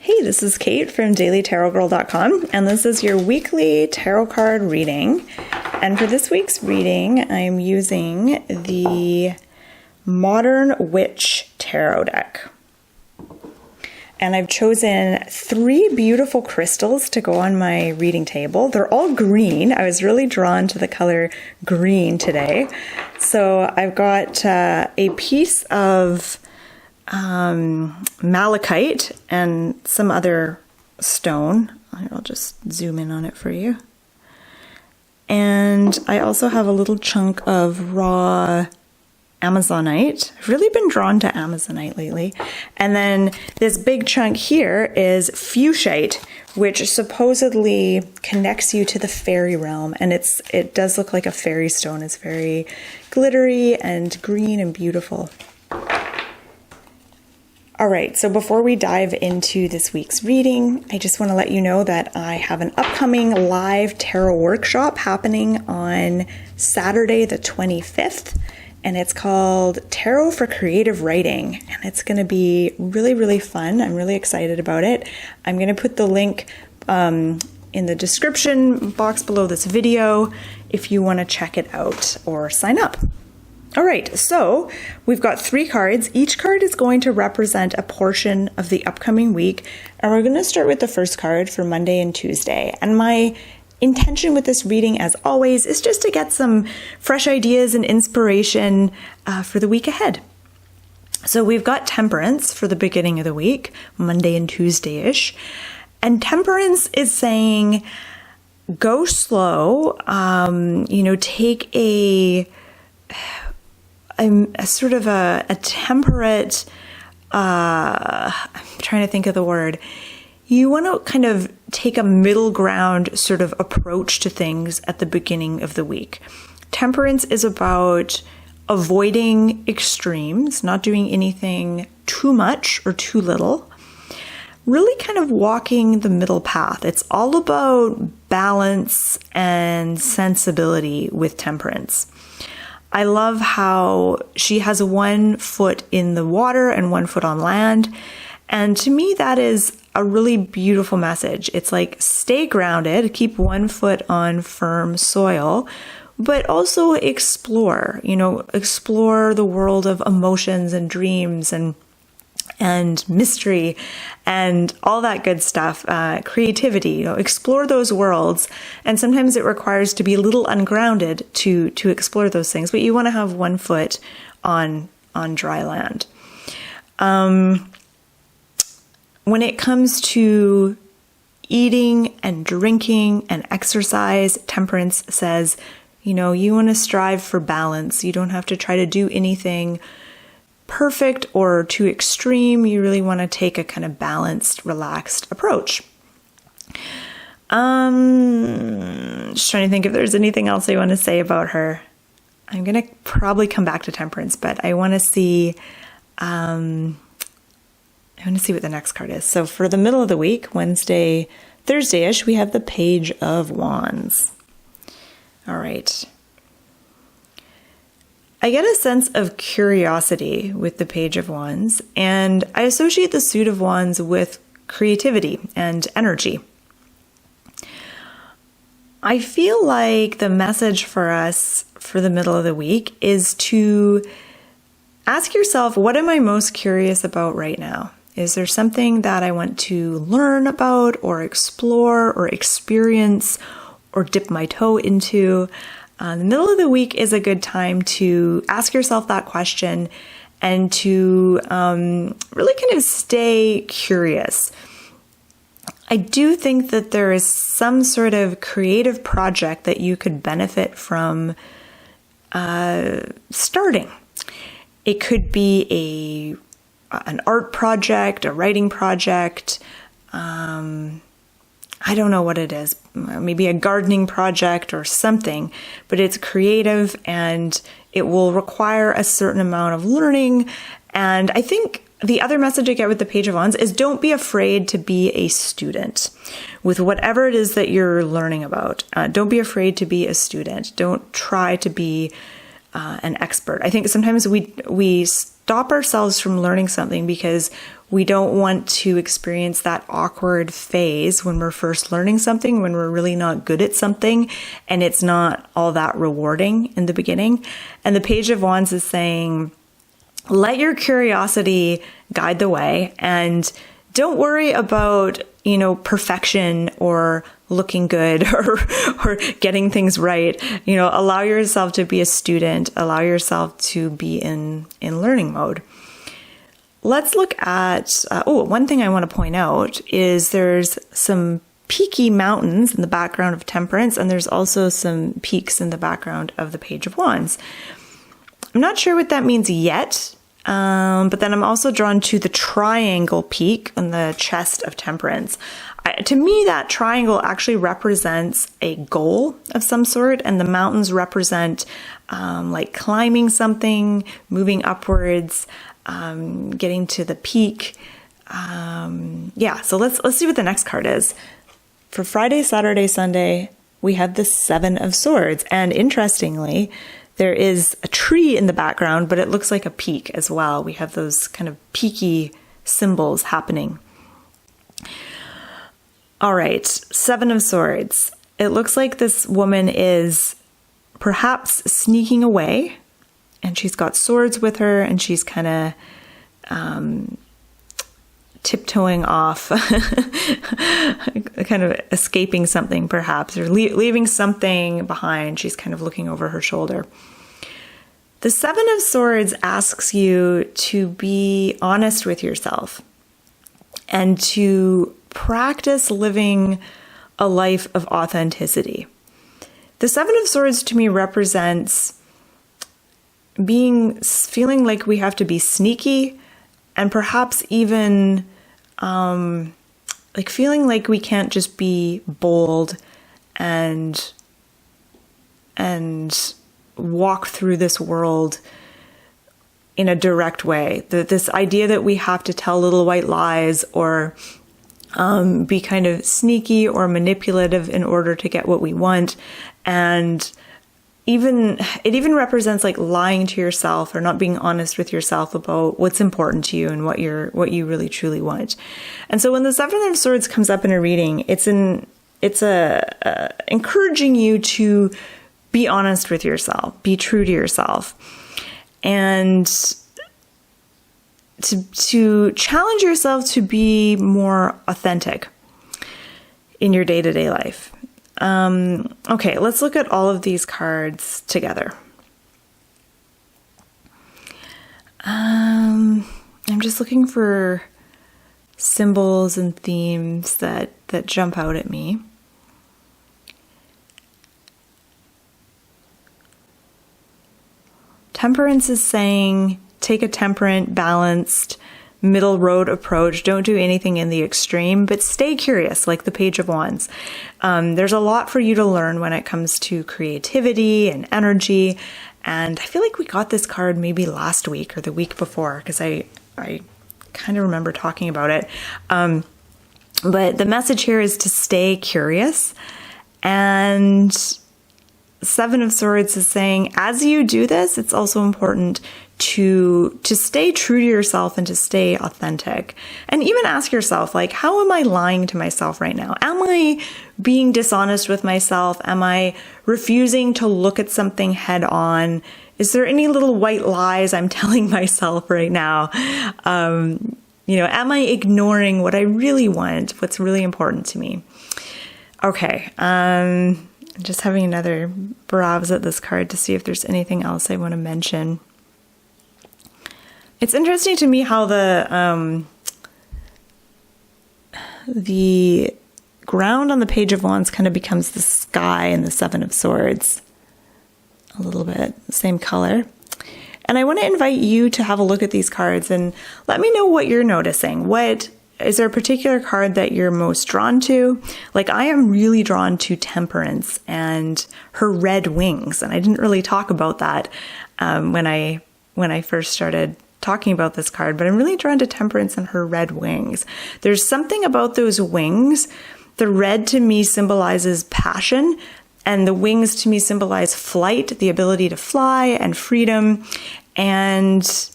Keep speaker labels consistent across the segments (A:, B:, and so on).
A: Hey, this is Kate from dailytarotgirl.com, and this is your weekly tarot card reading. And for this week's reading, I'm using the Modern Witch Tarot deck. And I've chosen 3 beautiful crystals to go on my reading table. They're all green. I was really drawn to the color green today. So I've got a piece of malachite and some other stone. I'll just zoom in on it for you. And I also have a little chunk of raw Amazonite. I've really been drawn to Amazonite lately. And then this big chunk here is fuchsite, which supposedly connects you to the fairy realm. And it does look like a fairy stone. It's very glittery and green and beautiful. All right, so before we dive into this week's reading, I just want to let you know that I have an upcoming live tarot workshop happening on Saturday the 25th, and it's called Tarot for Creative Writing, and it's going to be really, really fun. I'm really excited about it. I'm going to put the link in the description box below this video if you want to check it out or sign up. All right, so we've got 3 cards. Each card is going to represent a portion of the upcoming week, and we're going to start with the first card for Monday and Tuesday. And my intention with this reading, as always, is just to get some fresh ideas and inspiration for the week ahead. So we've got Temperance for the beginning of the week, Monday and Tuesday-ish. And Temperance is saying, go slow, take a sort of a temperate, I'm trying to think of the word. You want to kind of take a middle ground sort of approach to things at the beginning of the week. Temperance is about avoiding extremes, not doing anything too much or too little. Really kind of walking the middle path. It's all about balance and sensibility with Temperance. I love how she has 1 foot in the water and 1 foot on land. And to me, that is a really beautiful message. It's like, stay grounded, keep 1 foot on firm soil, but also explore the world of emotions and dreams and mystery and all that good stuff, creativity, explore those worlds. And sometimes it requires to be a little ungrounded to explore those things, but you want to have 1 foot on dry land. When it comes to eating and drinking and exercise, Temperance says, you want to strive for balance. You don't have to try to do anything perfect or too extreme. You really want to take a kind of balanced, relaxed approach. Just trying to think if there's anything else I want to say about her. I'm going to probably come back to Temperance, but I want to see what the next card is. So for the middle of the week, Wednesday, Thursday-ish, we have the Page of Wands. All right. I get a sense of curiosity with the Page of Wands, and I associate the Suit of Wands with creativity and energy. I feel like the message for us for the middle of the week is to ask yourself, what am I most curious about right now? Is there something that I want to learn about or explore or experience or dip my toe into? The middle of the week is a good time to ask yourself that question and to really kind of stay curious. I do think that there is some sort of creative project that you could benefit from starting. It could be an art project, a writing project, I don't know what it is, maybe a gardening project or something, but it's creative and it will require a certain amount of learning. And I think the other message I get with the Page of Wands is don't be afraid to be a student with whatever it is that you're learning about. Don't be afraid to be a student. Don't try to be an expert. I think sometimes we stop ourselves from learning something because We don't want to experience that awkward phase when we're first learning something, when we're really not good at something and it's not all that rewarding in the beginning. And the Page of Wands is saying, let your curiosity guide the way, and don't worry about, perfection or looking good or getting things right. Allow yourself to be a student, allow yourself to be in learning mode. Let's look at, one thing I want to point out is there's some peaky mountains in the background of Temperance, and there's also some peaks in the background of the Page of Wands. I'm not sure what that means yet, but then I'm also drawn to the triangle peak on the chest of Temperance. To me, that triangle actually represents a goal of some sort, and the mountains represent like climbing something, moving upwards, getting to the peak. So let's see what the next card is. For Friday, Saturday, Sunday, we have the Seven of Swords, and interestingly, there is a tree in the background, but it looks like a peak as well. We have those kind of peaky symbols happening. All right, Seven of Swords. It looks like this woman is perhaps sneaking away, and she's got swords with her, and she's kind of tiptoeing off, kind of escaping something perhaps, or leaving something behind. She's kind of looking over her shoulder. The Seven of Swords asks you to be honest with yourself and to practice living a life of authenticity. The Seven of Swords to me represents feeling like we have to be sneaky, and perhaps even like feeling like we can't just be bold and walk through this world in a direct way. This idea that we have to tell little white lies or be kind of sneaky or manipulative in order to get what we want. And it even represents like lying to yourself or not being honest with yourself about what's important to you and what you really truly want. And so when the Seven of Swords comes up in a reading, it's encouraging you to be honest with yourself, be true to yourself, and to challenge yourself to be more authentic in your day-to-day life. Okay, let's look at all of these cards together. I'm just looking for symbols and themes that jump out at me. Temperance is saying, take a temperate, balanced, middle road approach. Don't do anything in the extreme, but stay curious, like the Page of Wands. There's a lot for you to learn when it comes to creativity and energy. And I feel like we got this card maybe last week or the week before, because I kind of remember talking about it. But the message here is to stay curious. And Seven of Swords is saying, as you do this, it's also important to stay true to yourself and to stay authentic. And even ask yourself, like, how am I lying to myself right now? Am I being dishonest with myself? Am I refusing to look at something head on? Is there any little white lies I'm telling myself right now? Am I ignoring what I really want? What's really important to me? Okay. Just having another browse at this card to see if there's anything else I want to mention. It's interesting to me how the ground on the Page of Wands kind of becomes the sky in the Seven of Swords. A little bit, same color. And I want to invite you to have a look at these cards and let me know what you're noticing. Is there a particular card that you're most drawn to? Like, I am really drawn to Temperance and her red wings. And I didn't really talk about that when I first started talking about this card, but I'm really drawn to Temperance and her red wings. There's something about those wings. The red to me symbolizes passion, and the wings to me symbolize flight, the ability to fly and freedom. And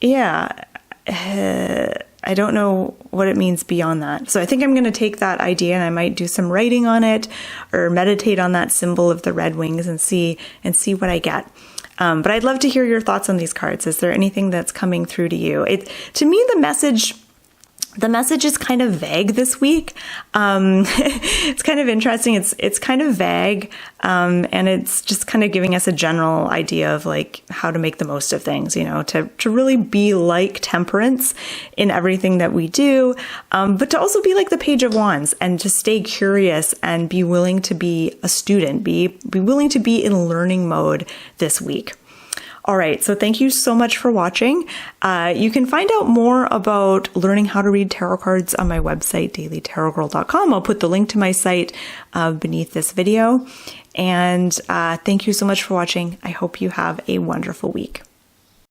A: yeah, I don't know what it means beyond that. So I think I'm going to take that idea and I might do some writing on it or meditate on that symbol of the red wings and see what I get. But I'd love to hear your thoughts on these cards. Is there anything that's coming through to you? To me, the message is kind of vague this week. It's kind of interesting. It's kind of vague. And it's just kind of giving us a general idea of like how to make the most of things, to really be like temperance in everything that we do. But to also be like the Page of Wands and to stay curious and be willing to be a student, be willing to be in learning mode this week. All right, so thank you so much for watching. You can find out more about learning how to read tarot cards on my website, dailytarotgirl.com. I'll put the link to my site beneath this video. And thank you so much for watching. I hope you have a wonderful week.